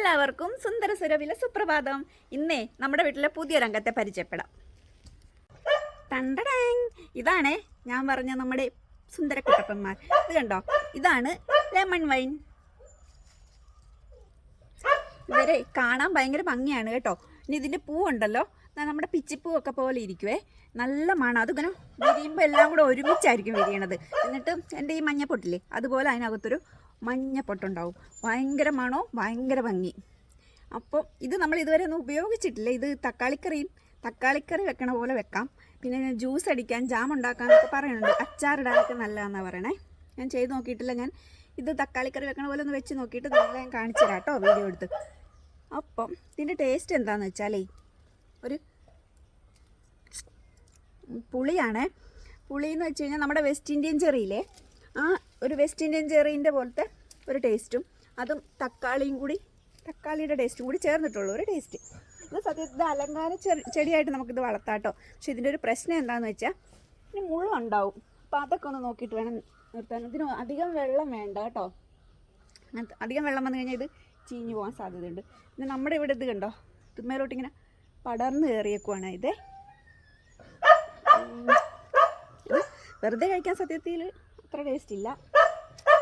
എല്ലാവർക്കും സുന്ദര സുരഭിലെ സുപ്രഭാതം. ഇന്നേ നമ്മുടെ വീട്ടിലെ പുതിയ രംഗത്തെ പരിചയപ്പെടാം. ഇതാണ് ഞാൻ പറഞ്ഞ നമ്മുടെ സുന്ദര കുട്ടപ്പന്മാർ. ഇത് കണ്ടോ, ഇതാണ് ലെമൺ വൈൻ. ഇവരെ കാണാൻ ഭയങ്കര ഭംഗിയാണ് കേട്ടോ. ഇനി ഇതിൻ്റെ പൂവുണ്ടല്ലോ, നമ്മുടെ പിച്ചിപ്പൂവൊക്കെ പോലെ ഇരിക്കുവേ, നല്ല മണം. അതിങ്ങനെ വിരിയുമ്പോൾ എല്ലാം കൂടെ ഒരുമിച്ചായിരിക്കും വിരിയണത്. എന്നിട്ട് എൻ്റെ ഈ മഞ്ഞപ്പൊട്ടില്ലേ, അതുപോലെ അതിനകത്തൊരു മഞ്ഞപ്പൊട്ടുണ്ടാവും. ഭയങ്കര മണവും ഭയങ്കര ഭംഗി. അപ്പോൾ ഇത് നമ്മൾ ഇതുവരെ ഒന്നും ഉപയോഗിച്ചിട്ടില്ല. ഇത് തക്കാളിക്കറി വെക്കണ പോലെ വെക്കാം. പിന്നെ ജ്യൂസ് അടിക്കാൻ, ജാം ഉണ്ടാക്കാനൊക്കെ പറയുന്നുണ്ട്. അച്ചാറിടാനൊക്കെ നല്ലതാണെന്നാണ് പറയണേ. ഞാൻ ചെയ്ത് നോക്കിയിട്ടില്ല. ഞാൻ ഇത് തക്കാളിക്കറി വെക്കണ പോലെ ഒന്ന് വെച്ച് നോക്കിയിട്ട് നിങ്ങളെ ഞാൻ കാണിച്ചു തരാം കേട്ടോ, വീഡിയോ എടുത്ത്. അപ്പം ഇതിൻ്റെ ടേസ്റ്റ് എന്താണെന്ന് വെച്ചാലേ, ഒരു പുളിയാണ്. പുളിയെന്ന് വെച്ച് കഴിഞ്ഞാൽ നമ്മുടെ വെസ്റ്റ് ഇന്ത്യൻ ചെറിയില്ലേ, ആ ഒരു വെസ്റ്റ് ഇന്ത്യൻ ചെറീൻ്റെ പോലത്തെ ഒരു ടേസ്റ്റും, അതും തക്കാളിയുടെ ടേസ്റ്റും കൂടി ചേർന്നിട്ടുള്ള ഒരു ടേസ്റ്റ്. ഇത് സത്യത്തിൽ അലങ്കാര ചെടിയായിട്ട് നമുക്കിത് വളർത്താട്ടോ. പക്ഷെ ഇതിൻ്റെ ഒരു പ്രശ്നം എന്താണെന്ന് വെച്ചാൽ ഇതിന് മുള്ളുണ്ടാവും. അപ്പോൾ അതൊക്കെ ഒന്ന് നോക്കിയിട്ട് വേണം നിർത്താൻ. ഇതിന് അധികം വെള്ളം വേണ്ട കേട്ടോ. അധികം വെള്ളം വന്നു കഴിഞ്ഞാൽ ഇത് ചീഞ്ഞു പോകാൻ സാധ്യതയുണ്ട്. പിന്നെ നമ്മുടെ ഇവിടെ ഇത് കണ്ടോ, തുമ്മേലോട്ടിങ്ങനെ പടർന്ന് കയറിയേക്കുവാണ്. ഇത് വെറുതെ കഴിക്കാൻ സത്യത്തിൽ അത്ര ടേസ്റ്റ് ഇല്ല.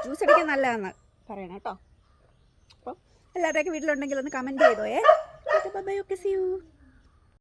ജ്യൂസ് അടിക്കാൻ നല്ലതാണെന്ന് പറയണം കേട്ടോ. അപ്പോൾ എല്ലാവരുടെയൊക്കെ വീട്ടിലുണ്ടെങ്കിൽ ഒന്ന് കമൻറ്റ് ചെയ്തോയേ. Bye, okay, see U.